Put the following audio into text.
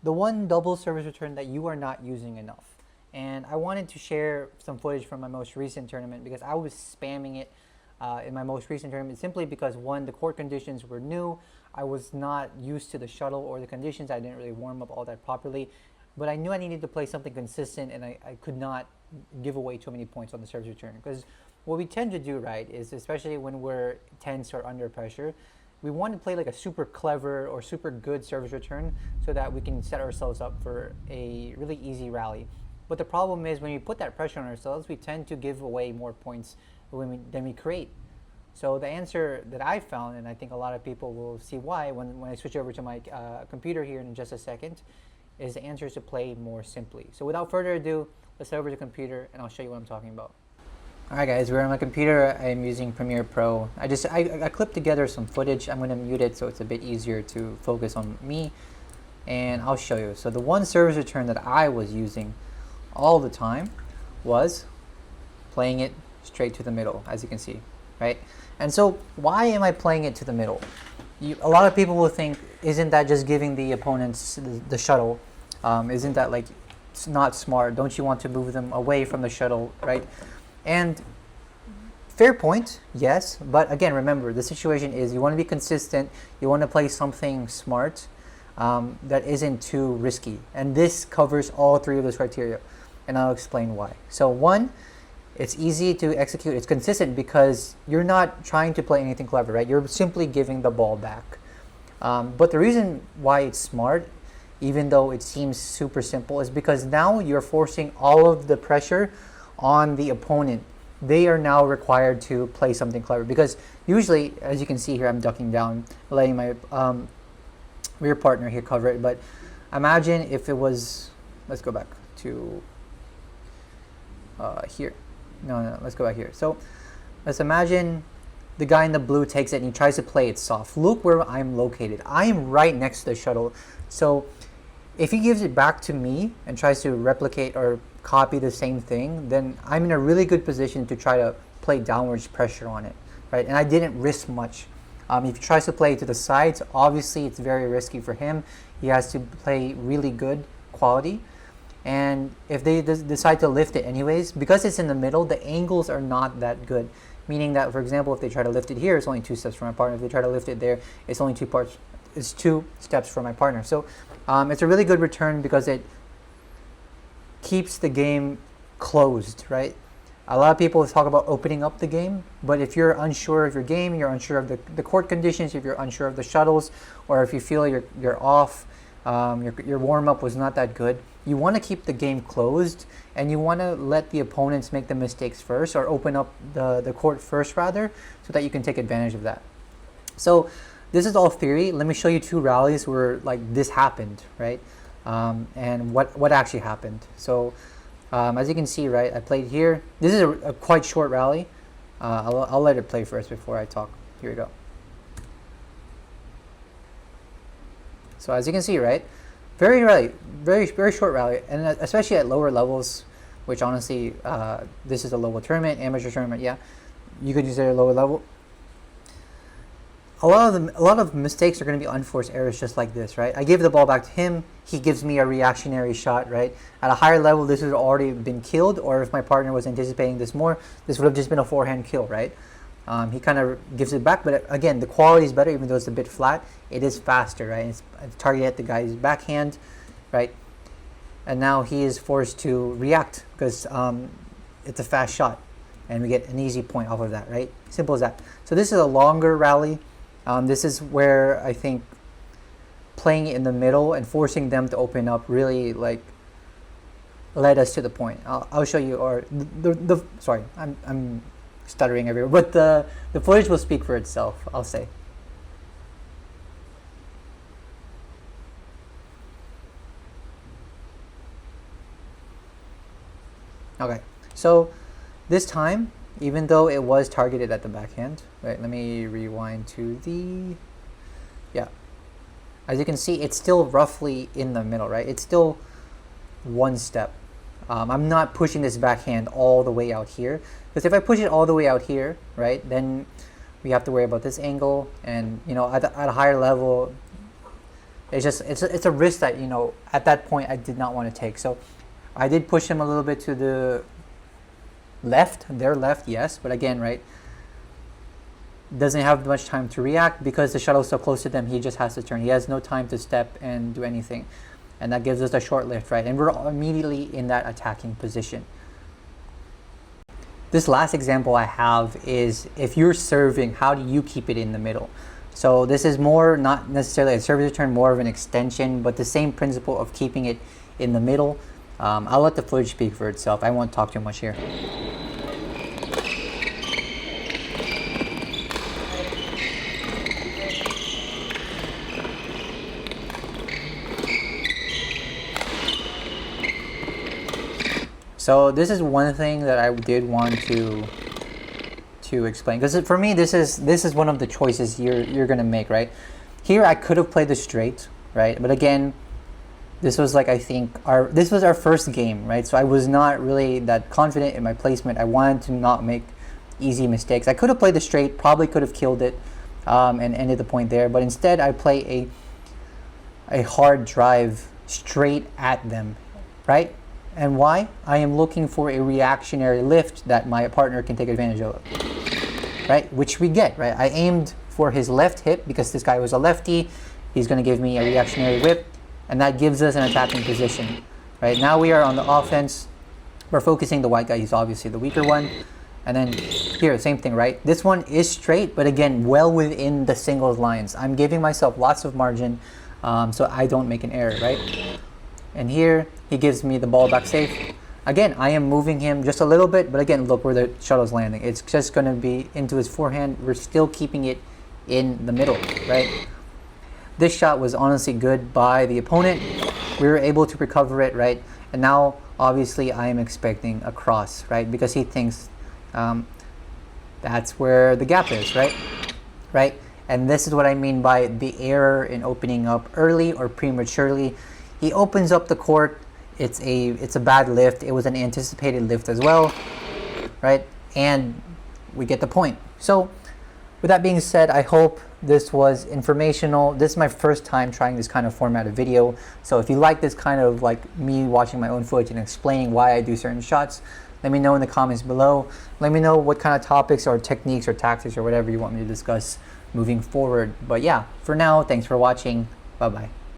the one double service return that you are not using enough. And I wanted to share some footage from my most recent tournament because I was spamming it in my most recent tournament simply because one, the court conditions were new. I was not used to the shuttle or the conditions. I didn't really warm up all that properly. But I knew I needed to play something consistent, and I could not give away too many points on the service return. Because what we tend to do, right, is especially when we're tense or under pressure, we want to play like a super clever or super good service return so that we can set ourselves up for a really easy rally. But the problem is when we put that pressure on ourselves, we tend to give away more points than we create. So the answer that I found, and I think a lot of people will see why when I switch over to my computer here in just a second, is the answer is to play more simply. So without further ado, let's head over to the computer and I'll show you what I'm talking about. Alright guys, we're on my computer. I'm using Premiere Pro. I clipped together some footage. I'm going to mute it so it's a bit easier to focus on me, and I'll show you. So the one service return that I was using all the time was playing it straight to the middle, as you can see, right? And so why am I playing it to the middle? A lot of people will think, isn't that just giving the opponents the shuttle? Isn't that like not smart? Don't you want to move them away from the shuttle, right? And fair point, yes. But again, remember, the situation is you want to be consistent. You want to play something smart that isn't too risky. And this covers all three of those criteria. And I'll explain why. So one, it's easy to execute. It's consistent because you're not trying to play anything clever, right? You're simply giving the ball back. But the reason why it's smart, even though it seems super simple, is because now you're forcing all of the pressure on the opponent. They are now required to play something clever because usually, as you can see here, I'm ducking down, letting my rear partner here cover it. But imagine if it was, let's go back to here. No, let's go back here. So let's imagine the guy in the blue takes it and he tries to play it soft. Look where I'm located. I am right next to the shuttle. So if he gives it back to me and tries to replicate or copy the same thing, then I'm in a really good position to try to play downwards pressure on it, right? And I didn't risk much. If he tries to play to the sides, obviously it's very risky for him. He has to play really good quality. And if they decide to lift it anyways, because it's in the middle, the angles are not that good. Meaning that, for example, if they try to lift it here, it's only 2 steps from my partner. If they try to lift it there, it's only 2 steps from my partner. So it's a really good return because it keeps the game closed, right? A lot of people talk about opening up the game, but if you're unsure of your game, you're unsure of the court conditions, if you're unsure of the shuttles, or if you feel you're off, your warm-up was not that good, you want to keep the game closed and you want to let the opponents make the mistakes first, or open up the court first rather, so that you can take advantage of that. So this is all theory. Let me show you 2 rallies where like this happened, right? And what actually happened. So as you can see, right, I played here. This is a quite short rally. I'll let it play first before I talk. Here we go. So as you can see, right, very short rally, and especially at lower levels, which honestly, this is a lower tournament, amateur tournament. Yeah, you could use it at a lower level. A lot of mistakes are going to be unforced errors, just like this, right? I give the ball back to him. He gives me a reactionary shot, right? At a higher level, this would have already been killed, or if my partner was anticipating this more, this would have just been a forehand kill, right? He kind of gives it back, but again, the quality is better, even though it's a bit flat. It is faster, right? It's targeted at the guy's backhand, right? And now he is forced to react because it's a fast shot, and we get an easy point off of that, right? Simple as that. So this is a longer rally. This is where I think playing it in the middle and forcing them to open up really like led us to the point. I'll show you, or sorry, I'm stuttering everywhere, but the footage will speak for itself, I'll say. Okay, so this time, even though it was targeted at the backhand, right, let me rewind to the, yeah. As you can see, it's still roughly in the middle, right? It's still 1 step. I'm not pushing this backhand all the way out here, because if I push it all the way out here, right, then we have to worry about this angle, and you know, at a higher level, it's a risk that, you know, at that point I did not want to take. So I did push him a little bit to the left, their left, yes, but again, right, doesn't have much time to react because the shuttle is so close to them. He just has to turn. He has no time to step and do anything, and that gives us a short lift, right? And we're immediately in that attacking position. This last example I have is if you're serving, how do you keep it in the middle? So this is more not necessarily a service return, more of an extension, but the same principle of keeping it in the middle. I'll let the footage speak for itself. I won't talk too much here. So this is one thing that I did want to explain, because for me this is one of the choices you're gonna make, right? Here I could have played the straight, right? But again, this was like, I think this was our first game, right? So I was not really that confident in my placement. I wanted to not make easy mistakes. I could have played the straight, probably could have killed it and ended the point there, but instead I play a hard drive straight at them, right? And why? I am looking for a reactionary lift that my partner can take advantage of, right? Which we get, right? I aimed for his left hip because this guy was a lefty. He's going to give me a reactionary whip, and that gives us an attacking position, right? Now we are on the offense. We're focusing the white guy. He's obviously the weaker one. And then here, same thing, right? This one is straight, but again, well within the singles lines. I'm giving myself lots of margin so I don't make an error, right? And here, he gives me the ball back safe. Again, I am moving him just a little bit, but again, look where the shuttle's landing. It's just going to be into his forehand. We're still keeping it in the middle, right? This shot was honestly good by the opponent. We were able to recover it, right? And now, obviously, I am expecting a cross, right? Because he thinks that's where the gap is, right? Right? And this is what I mean by the error in opening up early or prematurely. He opens up the court. It's a bad lift. It was an anticipated lift as well, right? And we get the point. So with that being said, I hope this was informational. This is my first time trying this kind of format of video. So if you like this kind of like me watching my own footage and explaining why I do certain shots, let me know in the comments below. Let me know what kind of topics or techniques or tactics or whatever you want me to discuss moving forward. But yeah, for now, thanks for watching. Bye-bye.